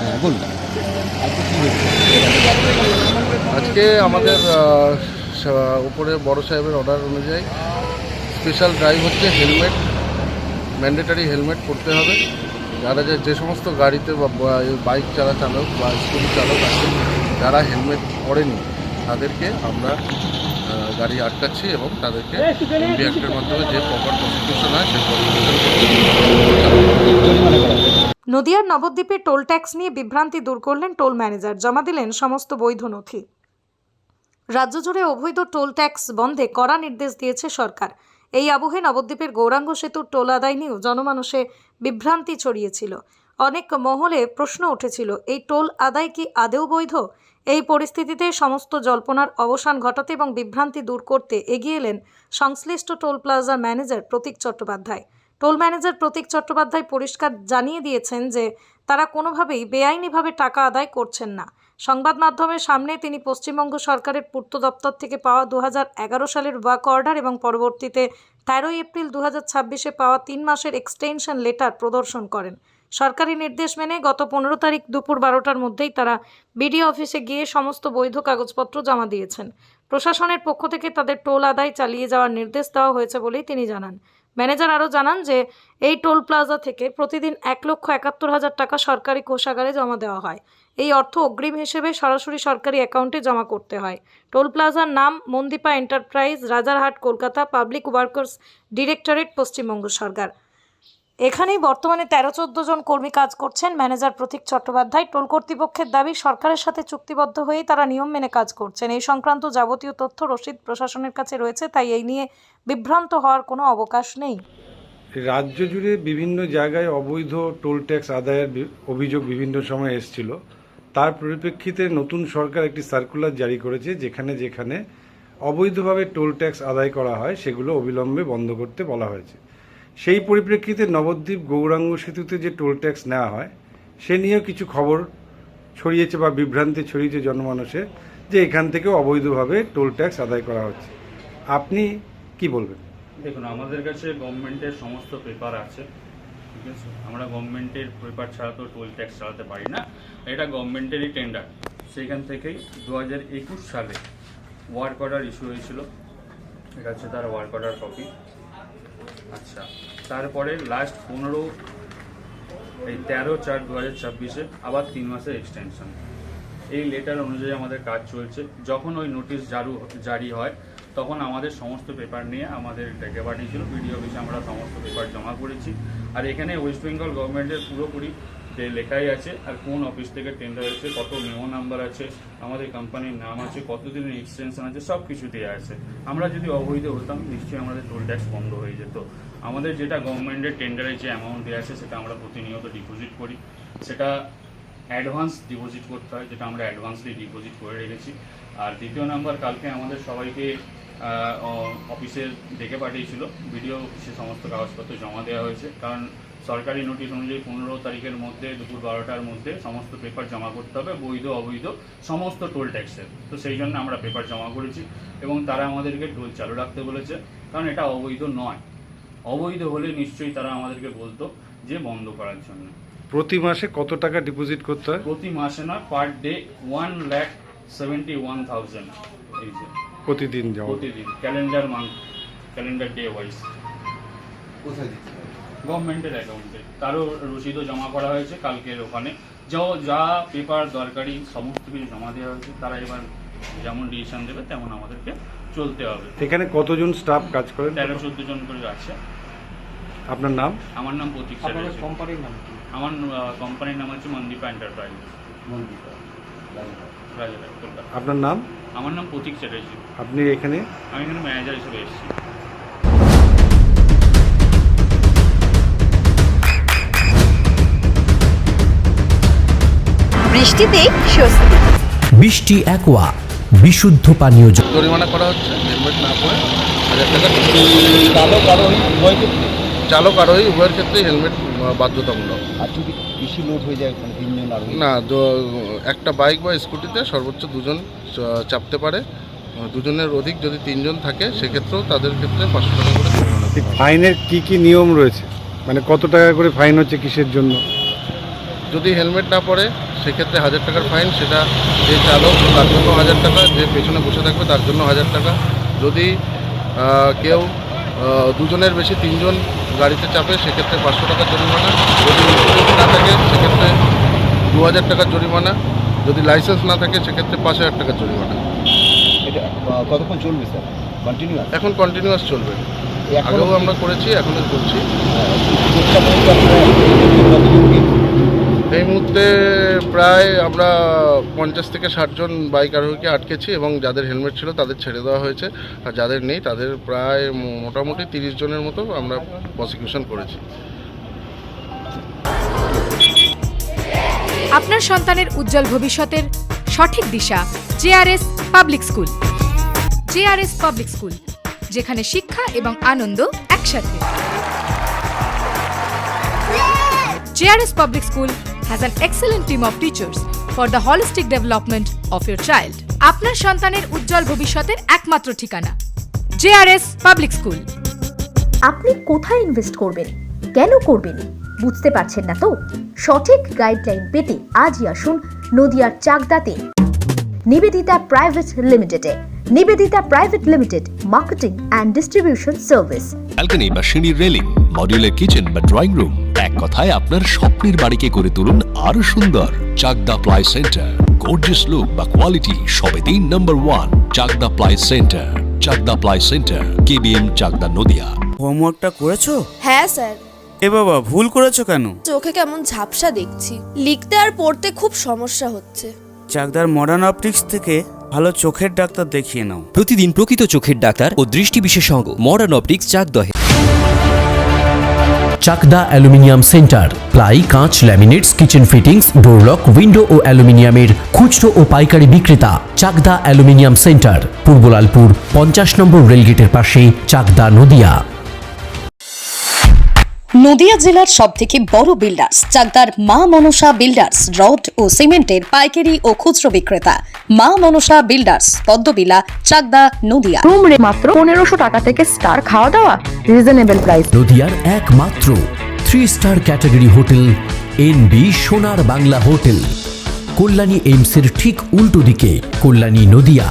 হ্যাঁ বলুন, আজকে কী হয়েছে? আজকে আমাদের উপরে বড় সাহেবের অর্ডার অনুযায়ী স্পেশাল ড্রাইভ হচ্ছে। হেলমেট ম্যান্ডেটারি হেলমেট পরতে হবে। যারা যে সমস্ত গাড়িতে বা বাইক চালক বা স্কুটি চালক আছেন যারা হেলমেট পরেনি তাদেরকে আমরা গাড়ি আটকাচ্ছি এবং তাদেরকে এমবি অ্যাক্টের মাধ্যমে যে প্রপার প্রসিকিউশন হয় সেই নদিয়ার নবদ্বীপে টোল ট্যাক্স নিয়ে বিভ্রান্তি দূর করলেন টোল ম্যানেজার, জমা দিলেন সমস্ত বৈধ নথি। রাজ্য জুড়ে অবৈধ টোল ট্যাক্স বন্ধে কড়া নির্দেশ দিয়েছে সরকার। এই আবহে নবদ্বীপের গৌরাঙ্গ সেতুর টোল আদায় নিয়েও জনমানসে বিভ্রান্তি ছড়িয়েছিল। অনেক মহলে প্রশ্ন উঠেছিল, এই টোল আদায় কি আদৌ বৈধ? এই পরিস্থিতিতে সমস্ত জল্পনার অবসান ঘটাতে এবং বিভ্রান্তি দূর করতে এগিয়ে এলেন সংশ্লিষ্ট টোল প্লাজার ম্যানেজার প্রতীক চট্টোপাধ্যায়। টোল ম্যানেজার প্রতীক চট্টোপাধ্যায় পরিষ্কার জানিয়ে দিয়েছেন যে তারা কোনোভাবেই বেআইনিভাবে টাকা আদায় করছেন না। সংবাদ মাধ্যমের সামনে তিনি পশ্চিমবঙ্গ সরকারের পূর্ত দপ্তর থেকে পাওয়া 2011 সালের ওয়ার্ক অর্ডার এবং পরবর্তীতে 13 এপ্রিল 2026-এ পাওয়া 3 মাসের এক্সটেনশন লেটার প্রদর্শন করেন। সরকারি নির্দেশ মেনে গত 15 তারিখ দুপুর 12টার মধ্যেই তারা বিডিও অফিসে গিয়ে সমস্ত বৈধ কাগজপত্র জমা দিয়েছেন। প্রশাসনের পক্ষ থেকে তাদের টোল আদায় চালিয়ে যাওয়ার নির্দেশ দেওয়া হয়েছে বলেই তিনি জানান। ম্যানেজার আরও জানান যে এই টোল প্লাজা থেকে প্রতিদিন 1,71,000 টাকা সরকারি কোষাগারে জমা দেওয়া হয়। এই অর্থ অগ্রিম হিসেবে সরাসরি সরকারি অ্যাকাউন্টে জমা করতে হয়। টোল প্লাজার নাম Mandipa enterprise, Rajarhat, Kolkata, public workers directorate, Paschimbanga সরকার। এখানেই বর্তমানে 13-14 জন কর্মী কাজ করছেন। ম্যানেজার প্রতীক চট্টোপাধ্যায় ট্টোল কর্তৃপক্ষের দাবি, সরকারের সাথে চুক্তিবদ্ধ হয়েই তারা নিয়ম মেনে কাজ করছেন। এই সংক্রান্ত যাবতীয় তথ্য রসিদ প্রশাসনের কাছে রয়েছে, তাই এই নিয়ে বিভ্রান্ত হওয়ার কোনো অবকাশ নেই। রাজ্য জুড়ে বিভিন্ন জায়গায় অবৈধ টোল ট্যাক্স আদায়ের অভিযোগ বিভিন্ন সময় এসেছিল। তার পরিপ্রেক্ষিতে নতুন সরকার একটি সার্কুলার জারি করেছে, যেখানে যেখানে অবৈধভাবে টোল ট্যাক্স আদায় করা হয় সেগুলো অবিলম্বে বন্ধ করতে বলা হয়েছে। সেই পরিপ্রেক্ষিতে নবদ্বীপ গৌরাঙ্গ সেতুতে যে টোল ট্যাক্স নেওয়া হয় সে নিয়েও কিছু খবর ছড়িয়েছে বা বিভ্রান্তি ছড়িয়েছে জনমানসে, যে এখান থেকেও অবৈধভাবে টোল ট্যাক্স আদায় করা হচ্ছে। আপনি কি বলবেন? দেখুন, আমাদের কাছে গভর্নমেন্টের সমস্ত পেপার আছে, ঠিক আছে। আমরা গভর্নমেন্টের পেপার ছাড়া তো টোল ট্যাক্স চালাতে পারি না। এটা গভর্নমেন্টেরই টেন্ডার। সেইখান থেকেই 2021 সালে ওয়ার্ক অর্ডার ইস্যু হয়েছিল। এটা হচ্ছে তার ওয়ার্ক অর্ডার কপি। আচ্ছা, তারপরে লাস্ট 13/4/2026-এ আবার 3 মাসের এক্সটেনশন। এই লেটার অনুযায়ী আমাদের কাজ চলছে। যখন ওই নোটিশ জারি হয় তখন আমাদের সমস্ত পেপার নিয়ে আমাদের ডেকে পাঠিয়েছিল বিডিও অফিসে, আমরা সমস্ত পেপার জমা করেছি। আর এখানে ওয়েস্ট বেঙ্গল গভর্নমেন্টের পুরোপুরি লেখাই আছে, আর কোন অফিস থেকে টেন্ডার হয়েছে, কত মেমো নাম্বার আছে, আমাদের কোম্পানির নাম আছে, কতদিনের এক্সটেনশন আছে, সব কিছু দেওয়া আছে। আমরা যদি অবৈধ হতাম নিশ্চয়ই আমাদের টোল ট্যাক্স বন্ধ হয়ে যেত। আমাদের যেটা গভর্নমেন্টের টেন্ডারে যে অ্যামাউন্ট দেওয়া আছে সেটা আমরা প্রতিনিয়ত ডিপোজিট করি। সেটা অ্যাডভান্স ডিপোজিট করতে হয়, যেটা আমরা অ্যাডভান্সলি ডিপোজিট করে রেখেছি। আর দ্বিতীয় নাম্বার, কালকে আমাদের সবাইকে অফিসে ডেকে পাঠিয়েছিল, বিডিও অফিসে সমস্ত কাগজপত্র জমা দেওয়া হয়েছে। কারণ সরকারি নোটিশ অনুযায়ী 15 তারিখের মধ্যে দুপুর 12টার মধ্যে সমস্ত পেপার জমা করতে হবে, বৈধ অবৈধ সমস্ত টোল ট্যাক্সের। তো সেই জন্য আমরা পেপার জমা করেছি এবং তারা আমাদেরকে টোল চালু রাখতে বলেছে, কারণ এটা অবৈধ নয়। অবৈধ হলে নিশ্চয়ই তারা আমাদেরকে বলতো যে বন্ধ করার জন্য। প্রতি মাসে কত টাকা ডিপোজিট করতে হয়? প্রতি মাসে না, পার ডে 1,71,000। এই যে প্রতিদিন জমা? প্রতিদিন, calendar month, calendar day wise. কোথায় দিতে হবে? গভর্নমেন্টের অ্যাকাউন্টে। তারও রসিদও জমা করা হয়েছে কালকের ওখানে। যা পেপার দরকারি সমস্ত কিছু জমা দেওয়া হয়েছে। তারা এবার যেমন ডিসিশন দেবে তেমন আমাদেরকে চলতে হবে। এখানে কতজন স্টাফ কাজ করেন? 13-14 জন করে আছে। আপনার নাম? আমার নাম প্রতীক চ্যাটার্জি। কোম্পানির নাম কি? আমার কোম্পানির নাম হচ্ছে মন্দিপা এন্টারপ্রাইজ, মন্দিপা, রাজারহাট, কলকাতা। আপনার নাম? আমার নাম প্রতীক চ্যাটার্জি। আপনি এখানে? আমি এখানে ম্যানেজার হিসেবে এসেছি। বৃষ্টিতে স্বস্তি। বৃষ্টি অ্যাকোয়া বিশুদ্ধ পানীয় জল। জরিমানা করা হচ্ছে হেলমেট না পরে 1000 টাকা। চালক আরোহী উভয়ের ক্ষেত্রে চালক আরোহী উভয়ের ক্ষেত্রেই হেলমেট বাধ্যতামূলক। আর যদি বেশি লোড হয়ে যায়, মানে 3 জন আরোহী? না, একটা বাইক বা স্কুটিতে সর্বোচ্চ 2 জন চাপতে পারে। 2 জনের অধিক যদি 3 জন থাকে সেক্ষেত্রেও তাদের ক্ষেত্রে 500 টাকা করে জরিমানা করা হয়। ফাইনের কি নিয়ম রয়েছে? মানে কত টাকা করে ফাইন হচ্ছে, কিসের জন্য? যদি হেলমেট না পরে সেক্ষেত্রে 1000 টাকার ফাইন। সেটা যে চালক তার জন্য 1000 টাকা, যে পেছনে বসে থাকবে তার জন্য 1000 টাকা। যদি কেউ দুজনের বেশি 3 জন গাড়িতে চাপে সেক্ষেত্রে 500 টাকা জরিমানা। যদি ইন্স্যুরেন্স না থাকে সেক্ষেত্রে 2000 টাকার জরিমানা। যদি লাইসেন্স না থাকে সেক্ষেত্রে 5000 টাকার জরিমানা। এটা কতক্ষণ চলবে স্যার? কন্টিনিউয়াস? এখন কন্টিনিউয়াস চলবে। আগেও আমরা করেছি, এখনও করছি। এই মুহূর্তে প্রায় আমরা 50 থেকে 60 জন বাইক আরোহীকে আটকেছি এবং যাদের হেলমেট ছিল তাদের ছেড়ে দেওয়া হয়েছে, আর যাদের নেই তাদের প্রায় মোটামুটি 30 জনের মতো আমরা প্রসিকিউশন করেছি। আপনার সন্তানের উজ্জ্বল ভবিষ্যতের সঠিক দিশা JRS public school. JRS public school, যেখানে শিক্ষা এবং আনন্দ একসাথে। JRS public school has an excellent team of teachers for the holistic development of your child. আপনার সন্তানের উজ্জ্বল ভবিষ্যতের একমাত্র ঠিকানা জেআরএস পাবলিক স্কুল। আপনি কোথায় ইনভেস্ট করবেন, কেন করবেন বুঝতে পারছেন না তো? সঠিক গাইডলাইন পেতে আজই আসুন নদিয়ার চাকদাতে নিবেদিতা প্রাইভেট লিমিটেডে। Nivedita private limited, marketing and distribution service. Balcony বা সিঁড়ির রেলিং, মডিউলার কিচেন বা ড্রয়িং রুম, এক কথায় আপনার স্বপ্নের বাড়িকে করে তুলুন আরো সুন্দর। Chakda ply centre, gorgeous look বা কোয়ালিটি সবে 3 number 1 Chakda ply centre. Chakda ply centre, KBM, Chakda, Nadia. হোমওয়ার্কটা করেছো? হ্যাঁ স্যার। এ বাবা, ভুল করেছো কেন? চোখে কেমন ঝাপসা দেখছি, লিখতে আর পড়তে খুব সমস্যা হচ্ছে। চাকদার মডার্ন অপটিক্স থেকে ভালো চোখের ডাক্তার দেখিয়ে নাও। প্রতিদিন প্রকৃত চোখের ডাক্তার ও দৃষ্টি বিশেষজ্ঞ মডার্ন অপটিক্স চাকদহে। চাকদা অ্যালুমিনিয়াম সেন্টার, প্লাই, কাঁচ, laminates, kitchen fittings, door lock, window ও অ্যালুমিনিয়ামের খুচরো ও পাইকারি বিক্রেতা। চাকদা অ্যালুমিনিয়াম সেন্টার, পূর্ব লালপুর 50 নম্বর রেলগেটের পাশে, চাকদা, নদিয়া। নদিয়া জেলার সবথেকে বড় বিল্ডার্স চাকদার মা মনসা বিল্ডার্স, রড ও সিমেন্টের পাইকারি ও খুচরো বিক্রেতা। মা মনসা বিল্ডার্স, পদ্মবিলা, চাকদা, নদিয়া। রুম রে মাত্র 1500 টাকা থেকে স্টার, খাওয়া দাওয়া রিজনেবল প্রাইস। নদিয়ার একমাত্র 3 স্টার ক্যাটাগরি হোটেল এনবি সোনার বাংলা হোটেল, কল্যাণী এইমসের ঠিক উল্টো দিকে, কল্যাণী, নদিয়া।